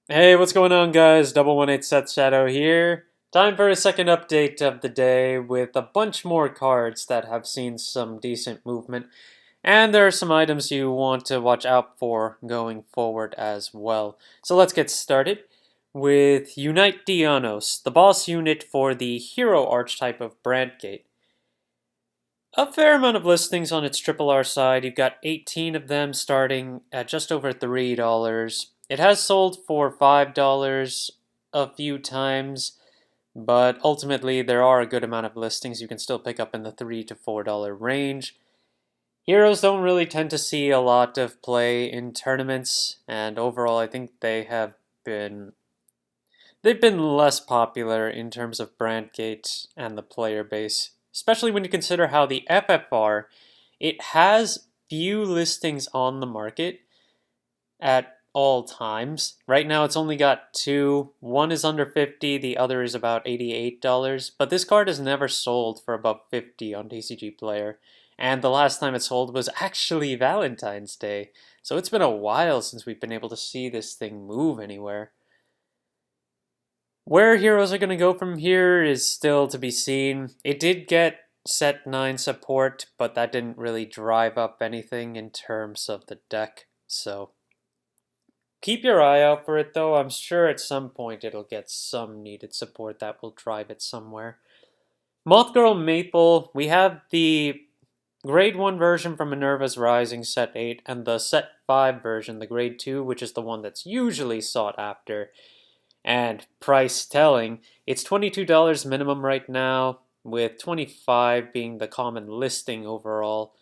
Hey, what's going on, guys? 118 Seth Shadow here. Time for a second update of the day with a bunch more cards that have seen some decent movement. And there are some items you want to watch out for going forward as well. So let's get started with Unite Dianos, the boss unit for the hero archetype of Brandgate. A fair amount of listings on its triple R side. You've got 18 of them starting at just over $3. It has sold for $5 a few times, but ultimately there are a good amount of listings you can still pick up in the $3 to $4 range. Heroes don't really tend to see a lot of play in tournaments, and overall I think they've been less popular in terms of Brandgate and the player base, especially when you consider how the FFR, it has few listings on the market at all times. Right now it's only got two. One is under 50, the other is about $88, but this card has never sold for above 50 on TCG Player. And the last time it sold was actually Valentine's Day. So it's been a while since we've been able to see this thing move anywhere. Where heroes are going to go from here is still to be seen. It did get set 9 support, but that didn't really drive up anything in terms of the deck. So keep your eye out for it, though. I'm sure at some point it'll get some needed support that will drive it somewhere. Moth Girl Maple, we have the Grade 1 version from Minerva's Rising Set 8 and the Set 5 version, the Grade 2, which is the one that's usually sought after. And price telling, it's $22 minimum right now, with 25 being the common listing overall.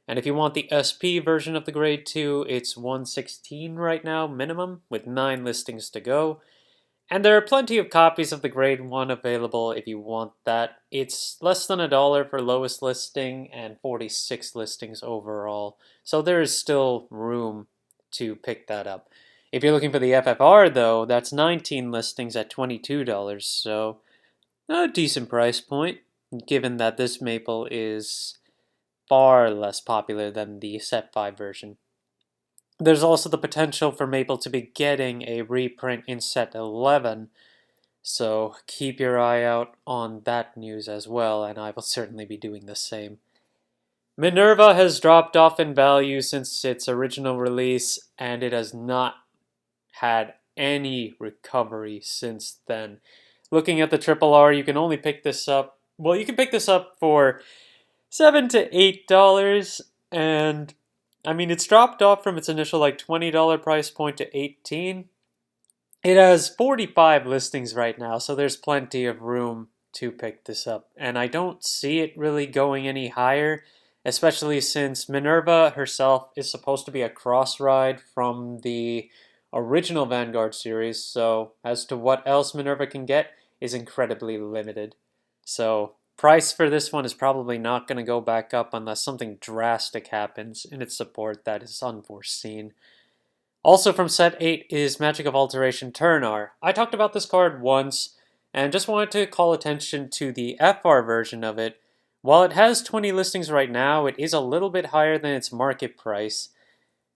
And if you want the SP version of the Grade 2, it's 116 right now minimum, with 9 listings to go. And there are plenty of copies of the Grade 1 available if you want that. It's less than $1 for lowest listing and 46 listings overall, so there is still room to pick that up. If you're looking for the FFR, though, that's 19 listings at $22, so a decent price point, given that this Maple is far less popular than the Set 5 version. There's also the potential for Maple to be getting a reprint in Set 11, so keep your eye out on that news as well, and I will certainly be doing the same. Minerva has dropped off in value since its original release, and it has not had any recovery since then. Looking at the Triple R, you can only pick this up. Well, you can pick this up for $7 to $8, and I mean it's dropped off from its initial like $20 price point to 18. It has 45 listings right now, so there's plenty of room to pick this up, and I don't see it really going any higher, especially since Minerva herself is supposed to be a cross ride from the original Vanguard series, so as to what else Minerva can get is incredibly limited. So price for this one is probably not going to go back up unless something drastic happens in its support that is unforeseen. Also from set 8 is Magic of Alteration Turnar. I talked about this card once and just wanted to call attention to the FR version of it. While it has 20 listings right now, it is a little bit higher than its market price,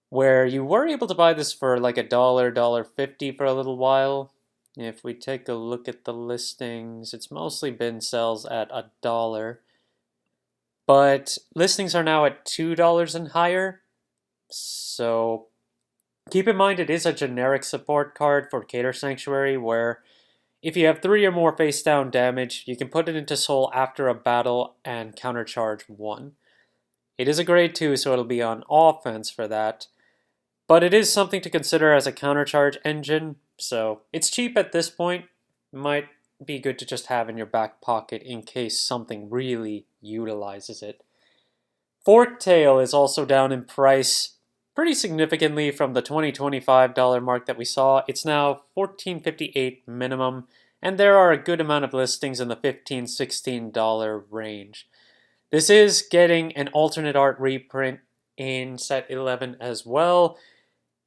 where you were able to buy this for like $1.50 for a little while. If we take a look at the listings, it's mostly been sales at $1. But listings are now at $2 and higher. So keep in mind it is a generic support card for Cater Sanctuary, where if you have 3 or more face down damage, you can put it into Soul after a battle and countercharge 1. It is a grade 2, so it'll be on offense for that. But it is something to consider as a countercharge engine, so it's cheap at this point. Might be good to just have in your back pocket in case something really utilizes it. Forktail is also down in price pretty significantly from the $20-$25 mark that we saw. It's now $14.58 minimum, and there are a good amount of listings in the $15-$16 range. This is getting an alternate art reprint in set 11 as well,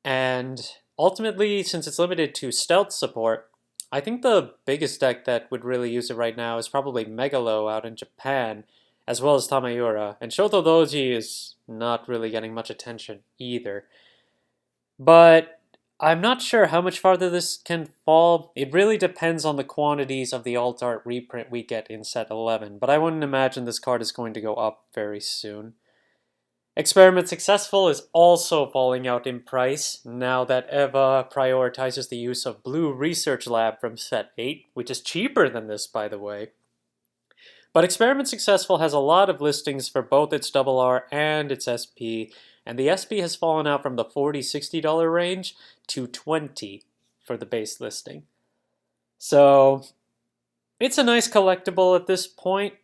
and ultimately, since it's limited to stealth support, I think the biggest deck that would really use it right now is probably Megalo out in Japan, as well as Tamayura, and Shoto Doji is not really getting much attention either. But I'm not sure how much farther this can fall. It really depends on the quantities of the alt art reprint we get in set 11, but I wouldn't imagine this card is going to go up very soon. Experiment Successful is also falling out in price now that EVA prioritizes the use of Blue Research Lab from set 8, which is cheaper than this, by the way. But Experiment Successful has a lot of listings for both its RR and its SP, and the SP has fallen out from the $40–$60 range to $20 for the base listing. So it's a nice collectible at this point,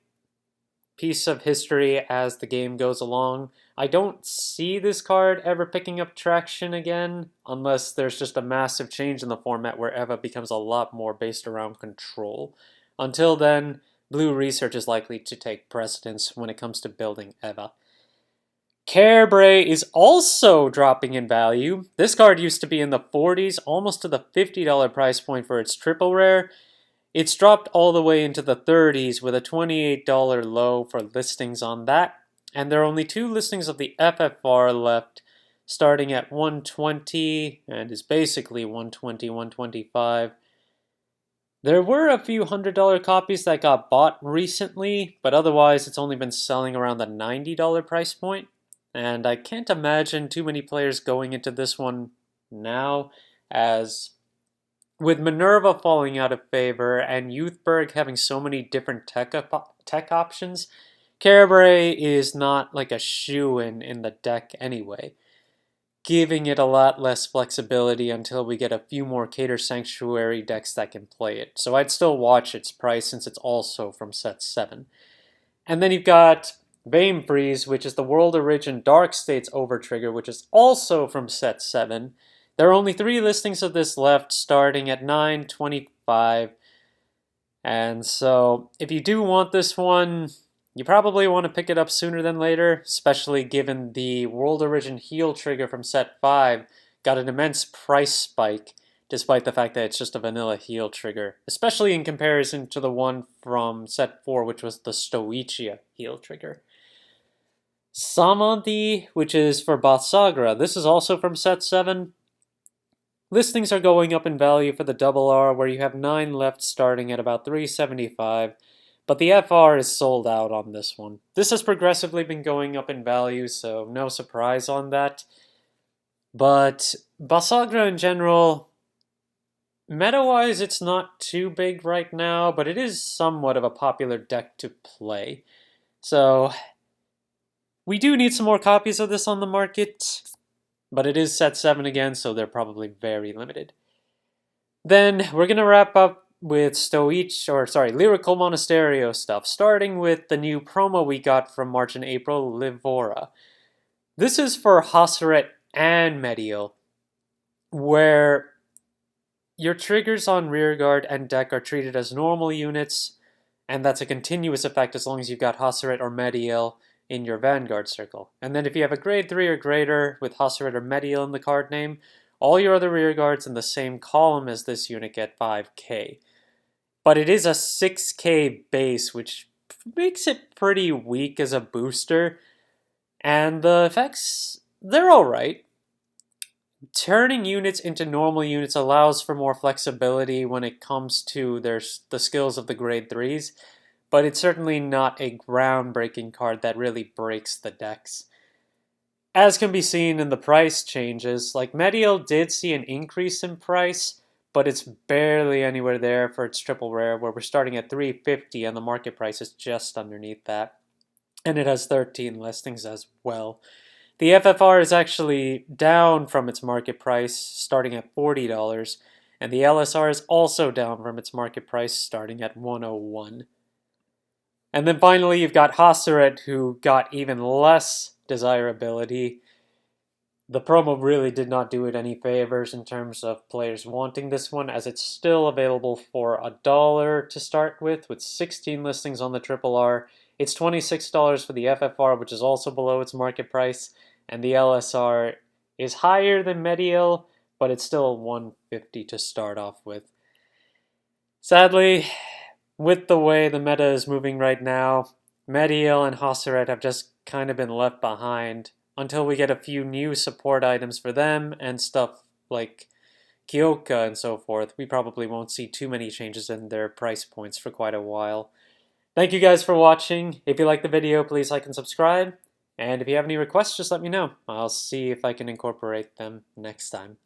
piece of history as the game goes along. I don't see this card ever picking up traction again, unless there's just a massive change in the format where EVA becomes a lot more based around control. Until then, Blue Research is likely to take precedence when it comes to building EVA. Carebrae is also dropping in value. This card used to be in the 40s, almost to the $50 price point for its triple rare. It's dropped all the way into the 30s with a $28 low for listings on that. And there are only 2 listings of the FFR left, starting at 120 and is basically 120, 125. There were a few $100 copies that got bought recently, but otherwise it's only been selling around the $90 price point. And I can't imagine too many players going into this one now, as with Minerva falling out of favor and Youthberg having so many different tech options, Carebrae is not like a shoo-in in the deck anyway, giving it a lot less flexibility until we get a few more Cater Sanctuary decks that can play it. So I'd still watch its price since it's also from set 7. And then you've got Vame Freeze, which is the World Origin Dark States Overtrigger, which is also from set 7. There are only 3 listings of this left, starting at $9.25. And so, if you do want this one, you probably want to pick it up sooner than later, especially given the World Origin Heal trigger from set 5 got an immense price spike, despite the fact that it's just a vanilla heal trigger, especially in comparison to the one from set 4, which was the Stoichia heal trigger. Samadhi, which is for Basagra, this is also from set 7. Listings are going up in value for the RR, where you have 9 left starting at about $375, but the FR is sold out on this one. This has progressively been going up in value, so no surprise on that. But Basagra in general, meta-wise it's not too big right now, but it is somewhat of a popular deck to play. So we do need some more copies of this on the market. But it is set 7 again, so they're probably very limited. Then we're going to wrap up with Lyrical Monasterio stuff, starting with the new promo we got from March and April, Livora. This is for Hasseret and Medial, where your triggers on rearguard and deck are treated as normal units, and that's a continuous effect as long as you've got Hasseret or Medial in your Vanguard circle. And then if you have a grade 3 or greater with Hasseret or Medial in the card name, all your other rearguards in the same column as this unit get 5k. But it is a 6k base, which makes it pretty weak as a booster. And the effects, they're alright. Turning units into normal units allows for more flexibility when it comes to the skills of the grade 3s. But it's certainly not a groundbreaking card that really breaks the decks. As can be seen in the price changes, like Medial did see an increase in price, but it's barely anywhere there for its triple rare, where we're starting at $350 and the market price is just underneath that. And it has 13 listings as well. The FFR is actually down from its market price, starting at $40, and the LSR is also down from its market price, starting at $101. And then finally, you've got Hasseret, who got even less desirability. The promo really did not do it any favors in terms of players wanting this one, as it's still available for $1 to start with 16 listings on the RR. It's $26 for the FFR, which is also below its market price, and the LSR is higher than Medial, but it's still $150 to start off with. Sadly, with the way the meta is moving right now, Medial and Hasseret have just kind of been left behind until we get a few new support items for them and stuff like Kyoka and so forth, we probably won't see too many changes in their price points for quite a while. Thank you guys for watching. If you liked the video, please like and subscribe. And if you have any requests, just let me know. I'll see if I can incorporate them next time.